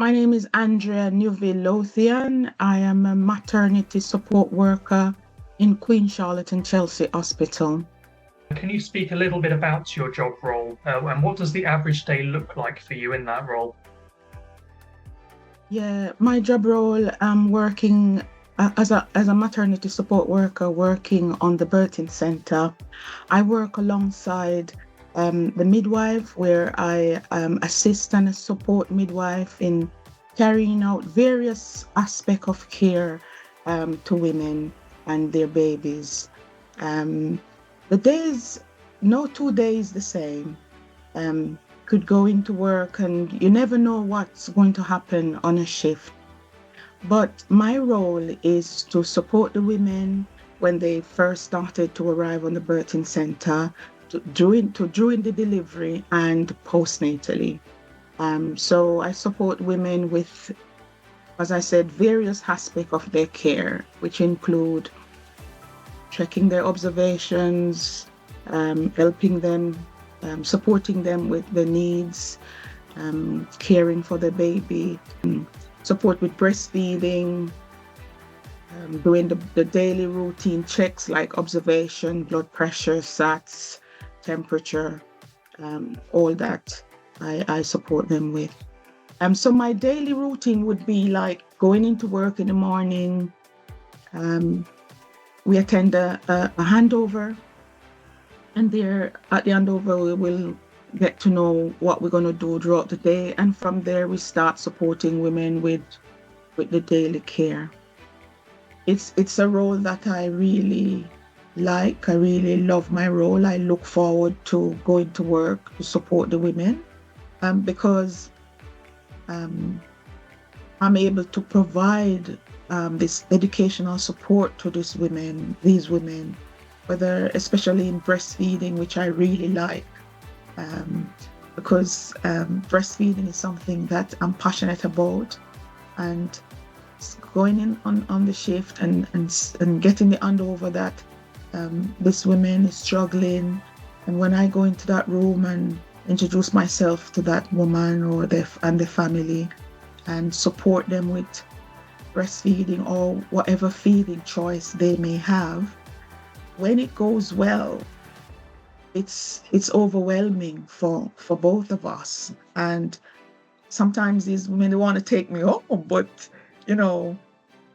My name is Andrea Neufville Lothian. I am a maternity support worker in Queen Charlotte and Chelsea Hospital. Can you speak a little bit about your job role and what does the average day look like for you in that role? Yeah, my job role, I'm working as a maternity support worker working on the birthing center. I work alongside the midwife where I assist and support midwife in carrying out various aspects of care to women and their babies. Um, the days, no 2 days the same. Could go into work and you never know what's going to happen on a shift. But my role is to support the women when they first started to arrive on the birthing center, during the delivery and postnatally. So I support women with, as I said, various aspects of their care, which include checking their observations, helping them, supporting them with their needs, caring for the baby, support with breastfeeding, doing the daily routine checks like observation, blood pressure, SATs, temperature, all that I support them with. So my daily routine would be like going into work in the morning. We attend a handover, and there at the handover we will get to know what we're going to do throughout the day, and from there we start supporting women with the daily care. It's a role that I really like. I really love my role. I look forward to going to work to support the women, because I'm able to provide this educational support to these women, whether especially in breastfeeding, which I really like, because breastfeeding is something that I'm passionate about, and going in on the shift and getting the handover that this woman is struggling, and when I go into that room and introduce myself to that woman or the family and support them with breastfeeding or whatever feeding choice they may have, when it goes well, it's overwhelming for both of us. And sometimes these women want to take me home, but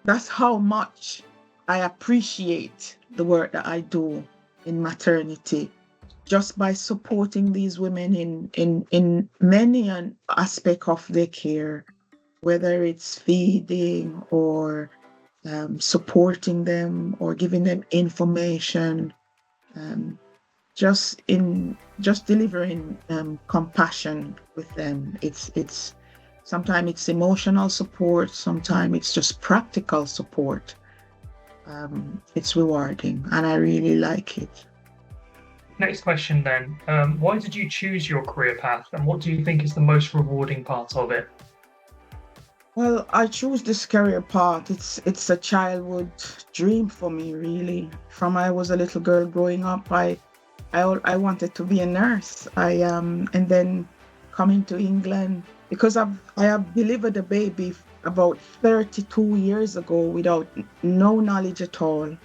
that's how much I appreciate the work that I do in maternity, just by supporting these women in many an aspect of their care, whether it's feeding or supporting them or giving them information, just delivering compassion with them. It's sometimes it's emotional support, sometimes it's just practical support. It's rewarding and I really like it. Next question then. Why did you choose your career path and what do you think is the most rewarding part of it? Well, I chose this career path. It's a childhood dream for me, really. From I was a little girl growing up, I wanted to be a nurse. And then coming to England, because I have delivered a baby about 32 years ago without no knowledge at all.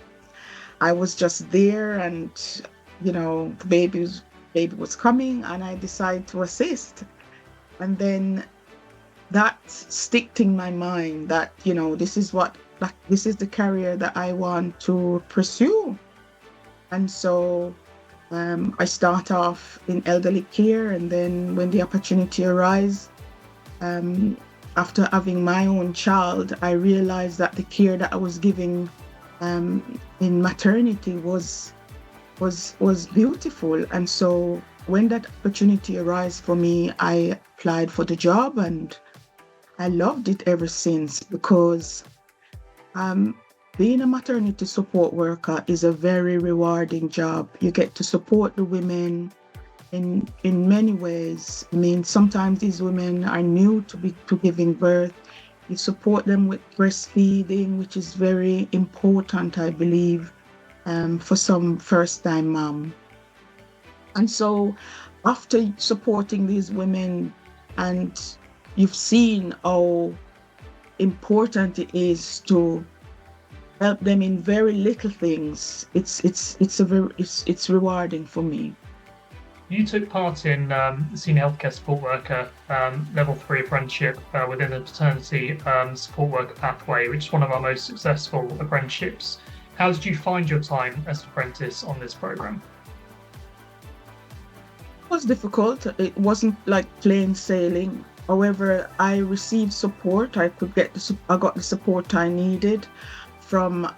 I was just there, and the baby was coming, and I decided to assist. And then that sticked in my mind that this is the career that I want to pursue. And so I start off in elderly care, and then when the opportunity arises, after having my own child, I realized that the care that I was giving in maternity was beautiful. And so when that opportunity arose for me, I applied for the job, and I loved it ever since, because being a maternity support worker is a very rewarding job. You get to support the women in many ways. I mean, sometimes these women are new to giving birth. You support them with breastfeeding, which is very important, I believe, for some first-time mom. And so after supporting these women and you've seen how important it is to help them in very little things. It's rewarding for me. You took part in the Senior Healthcare Support Worker Level 3 apprenticeship within the Maternity Support Worker pathway, which is one of our most successful apprenticeships. How did you find your time as an apprentice on this program? It was difficult. It wasn't like plain sailing. However, I received support. I got the support I needed from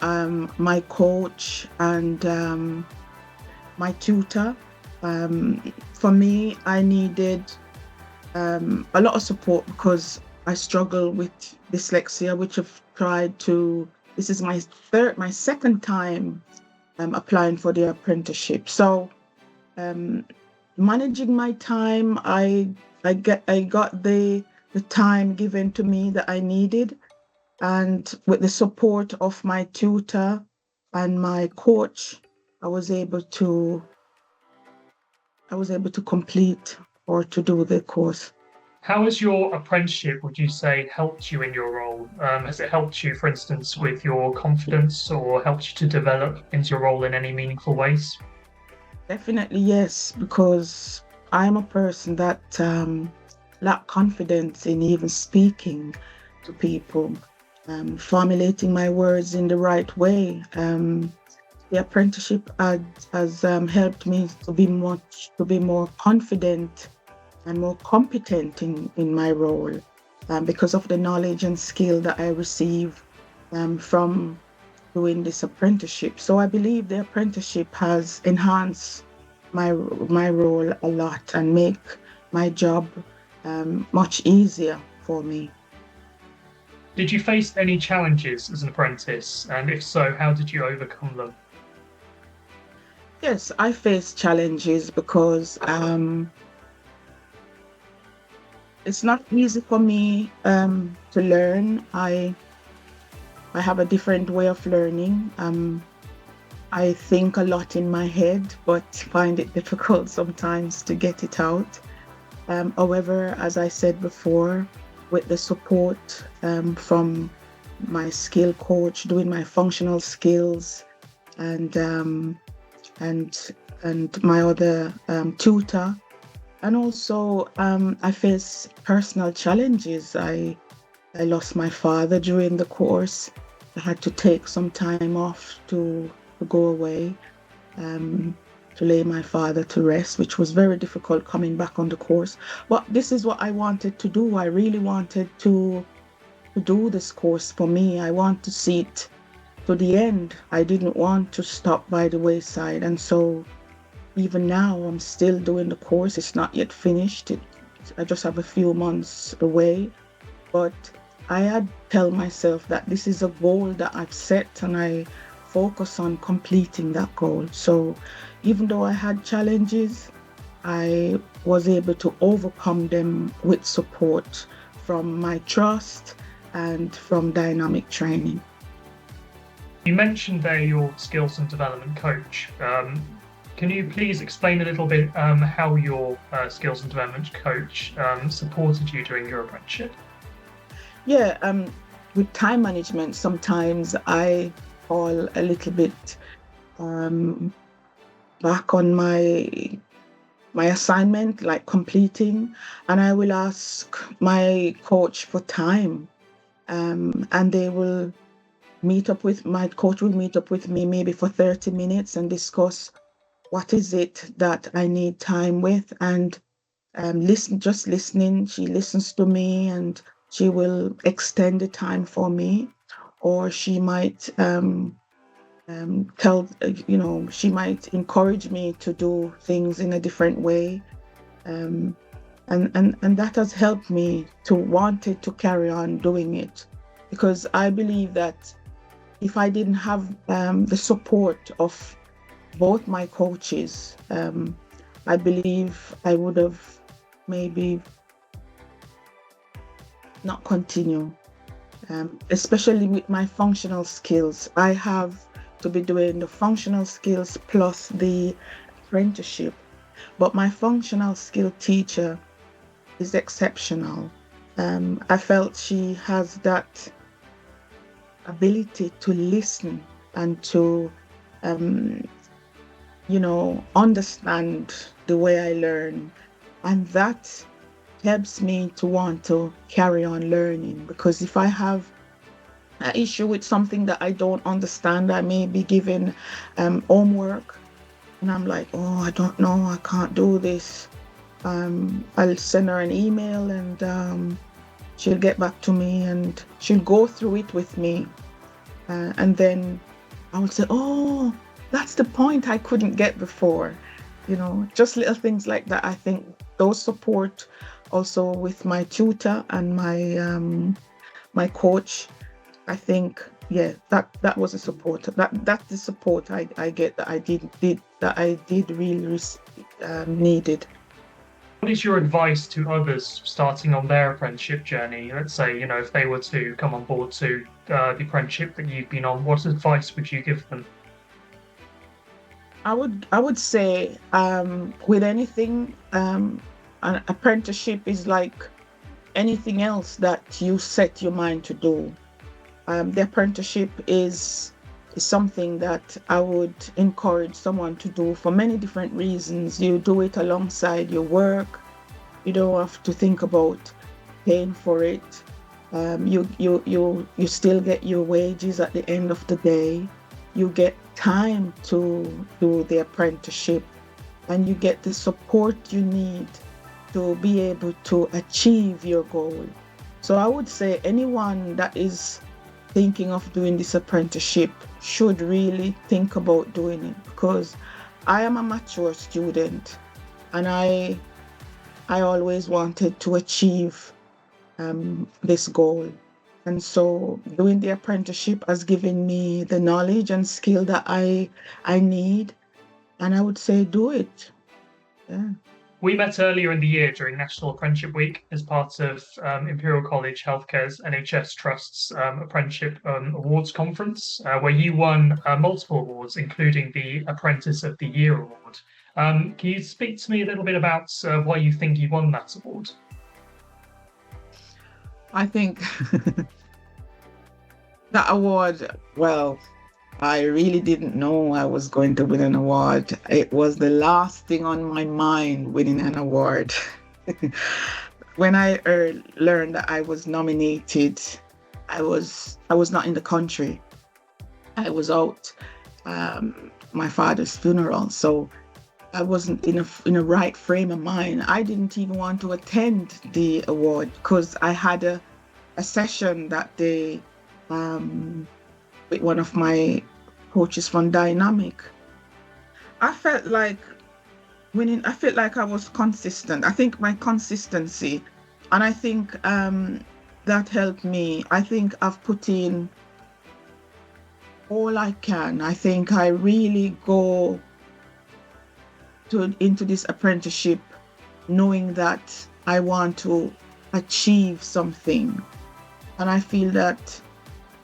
my coach and my tutor. For me, I needed a lot of support because I struggle with dyslexia, which I've tried to. This is my second time applying for the apprenticeship. So managing my time, I got the time given to me that I needed, and with the support of my tutor and my coach, I was able to complete or to do the course. How has your apprenticeship, would you say, helped you in your role? Has it helped you, for instance, with your confidence or helped you to develop into your role in any meaningful ways? Definitely yes, because I'm a person that lack confidence in even speaking to people, formulating my words in the right way. The apprenticeship has helped me to be more confident and more competent in my role, because of the knowledge and skill that I receive from doing this apprenticeship. So I believe the apprenticeship has enhanced my role a lot and make my job much easier for me. Did you face any challenges as an apprentice? And if so, how did you overcome them? Yes, I face challenges because it's not easy for me to learn. I have a different way of learning. I think a lot in my head, but find it difficult sometimes to get it out. However, as I said before, with the support from my skill coach, doing my functional skills, and my other tutor, and also I face personal challenges. I lost my father during the course. I had to take some time off to go away, to lay my father to rest, which was very difficult coming back on the course. But this is what I wanted to do. I really wanted to do this course for me. I want to see it to the end. I didn't want to stop by the wayside. And so even now, I'm still doing the course. It's not yet finished. I just have a few months away. But I had tell myself that this is a goal that I've set, and I focus on completing that goal. So even though I had challenges, I was able to overcome them with support from my trust and from dynamic training. You mentioned there your skills and development coach. Can you please explain a little bit how your skills and development coach supported you during your apprenticeship? Yeah, with time management, sometimes I fall a little bit back on my assignment, like completing, and I will ask my coach for time, and my coach will meet up with me maybe for 30 minutes and discuss what is it that I need time with, and listening. She listens to me and she will extend the time for me, or she might she might encourage me to do things in a different way. And that has helped me to want it to carry on doing it, because I believe that if I didn't have the support of both my coaches, I believe I would have maybe not continue, especially with my functional skills. I have to be doing the functional skills plus the apprenticeship, but my functional skill teacher is exceptional. I felt she has that ability to listen and to, um, understand the way I learn. And that helps me to want to carry on learning, because if I have an issue with something that I don't understand, I may be given homework and I'm like, oh, I don't know, I can't do this. I'll send her an email and she'll get back to me and she'll go through it with me. And then I would say, oh, that's the point I couldn't get before. Just little things like that. I think those support also with my tutor and my coach. I think, yeah, that was a support. That's the support I get that I did really needed. What is your advice to others starting on their apprenticeship journey? Let's say, if they were to come on board to the apprenticeship that you've been on, what advice would you give them? I would say with anything, an apprenticeship is like anything else that you set your mind to do. The apprenticeship is something that I would encourage someone to do for many different reasons. You do it alongside your work. You don't have to think about paying for it. You still get your wages at the end of the day. You get time to do the apprenticeship, and you get the support you need to be able to achieve your goal. So I would say anyone that is thinking of doing this apprenticeship should really think about doing it, because I am a mature student and I always wanted to achieve this goal. And so doing the apprenticeship has given me the knowledge and skill that I need. And I would say do it. Yeah. We met earlier in the year during National Apprenticeship Week as part of Imperial College Healthcare's NHS Trust's Apprenticeship Awards Conference, where you won multiple awards, including the Apprentice of the Year award. Can you speak to me a little bit about why you think you won that award? I think that award, well, I really didn't know I was going to win an award. It was the last thing on my mind, winning an award. When I learned that I was nominated, I was not in the country. I was out my father's funeral, so I wasn't in a right frame of mind. I didn't even want to attend the award because I had a session that day with one of my coaches from Dynamic. I felt like winning. I felt like I was consistent. I think my consistency, and I think that helped me. I think I've put in all I can. I think I really go into this apprenticeship knowing that I want to achieve something. And I feel that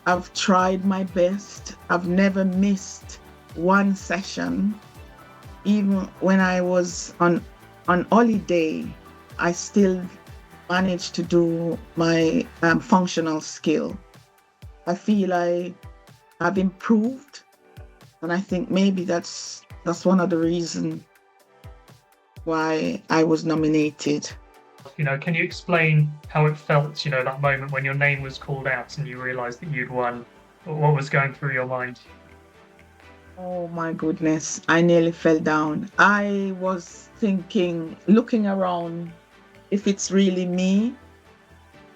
I've tried my best. I've never missed one session. Even when I was on holiday, I still managed to do my functional skill. I feel I've improved, and I think maybe that's one of the reasons why I was nominated. Can you explain how it felt, that moment when your name was called out and you realized that you'd won? What was going through your mind? Oh my goodness, I nearly fell down. I was thinking, looking around, if it's really me,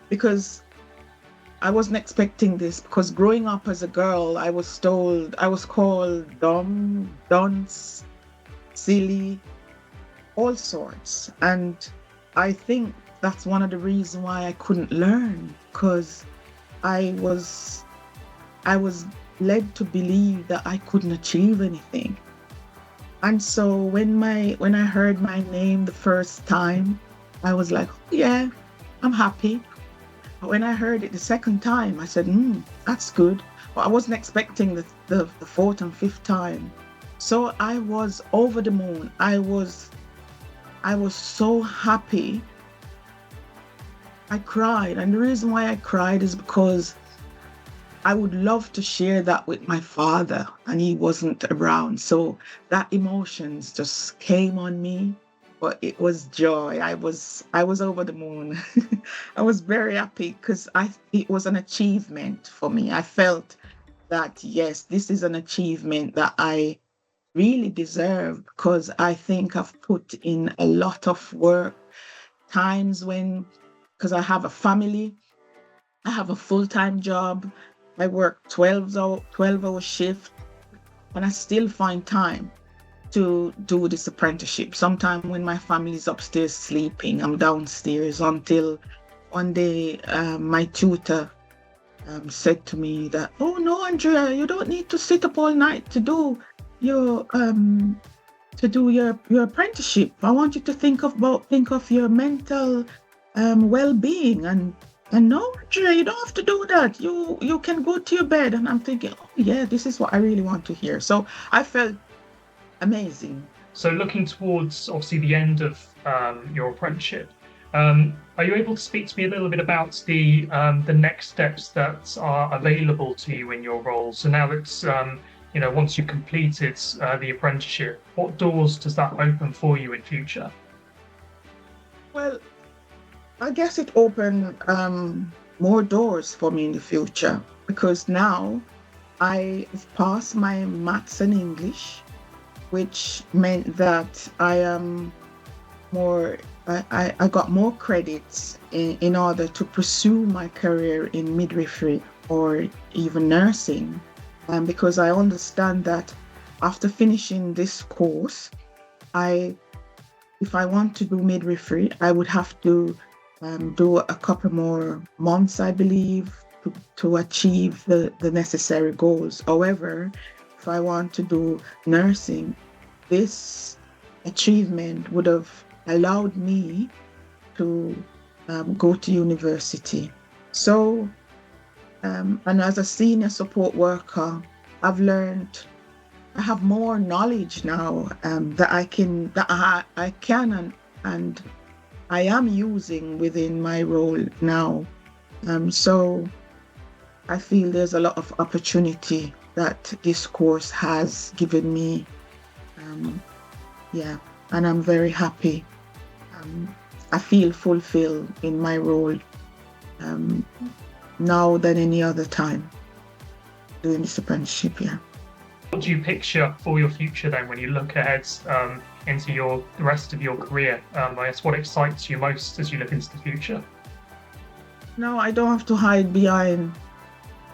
because I wasn't expecting this, because growing up as a girl, I was called dumb, dunce, silly, all sorts. And I think that's one of the reasons why I couldn't learn, because I was led to believe that I couldn't achieve anything. And so when I heard my name the first time, I was like, oh, yeah, I'm happy. But when I heard it the second time, I said, that's good. But I wasn't expecting the fourth and fifth time. So I was over the moon. I was so happy. I cried. And the reason why I cried is because I would love to share that with my father, and he wasn't around. So that emotions just came on me, but it was joy. I was over the moon. I was very happy because I it was an achievement for me. I felt that yes, this is an achievement that I really deserve because I think I've put in a lot of work, times when, because I have a family, I have a full-time job. I work 12-hour shift, and I still find time to do this apprenticeship. Sometimes when my family is upstairs sleeping, I'm downstairs until one day my tutor said to me that, "Oh no, Andrea, you don't need to sit up all night to do your your apprenticeship. I want you to think of your mental well-being, and no, Andrea, you don't have to do that. You can go to your bed." And I'm thinking, oh yeah, this is what I really want to hear. So I felt amazing. So looking towards obviously the end of your apprenticeship, are you able to speak to me a little bit about the next steps that are available to you in your role? So now it's once you've completed the apprenticeship, what doors does that open for you in future? Well, I guess it opened more doors for me in the future because now I've passed my maths and English, which meant that I am more. I got more credits in order to pursue my career in midwifery or even nursing, because I understand that after finishing this course, I if I want to do midwifery, I would have to do a couple more months, I believe, to achieve the necessary goals. However, if I want to do nursing, this achievement would have allowed me to go to university. So, and as a senior support worker, I've learned, I have more knowledge now that I can and I am using within my role now. So I feel there's a lot of opportunity that this course has given me. Yeah, and I'm very happy. I feel fulfilled in my role now than any other time doing this apprenticeship. Yeah. What do you picture for your future then when you look ahead into the rest of your career? I guess what excites you most as you look into the future? No, I don't have to hide behind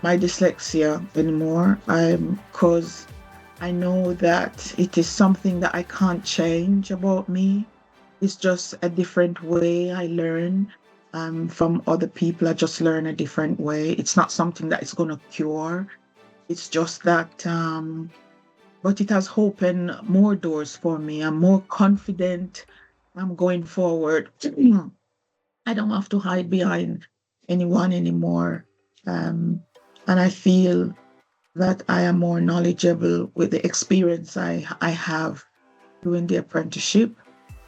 my dyslexia anymore. Because I know that it is something that I can't change about me. It's just a different way I learn from other people. I just learn a different way. It's not something that is going to cure. It's just that, but it has opened more doors for me. I'm more confident. I'm going forward. I don't have to hide behind anyone anymore. And I feel that I am more knowledgeable with the experience I have doing the apprenticeship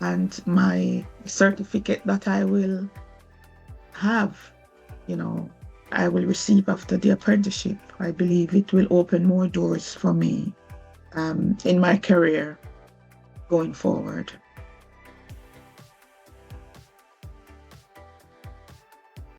and my certificate that I will have, I will receive after the apprenticeship. I believe it will open more doors for me in my career going forward.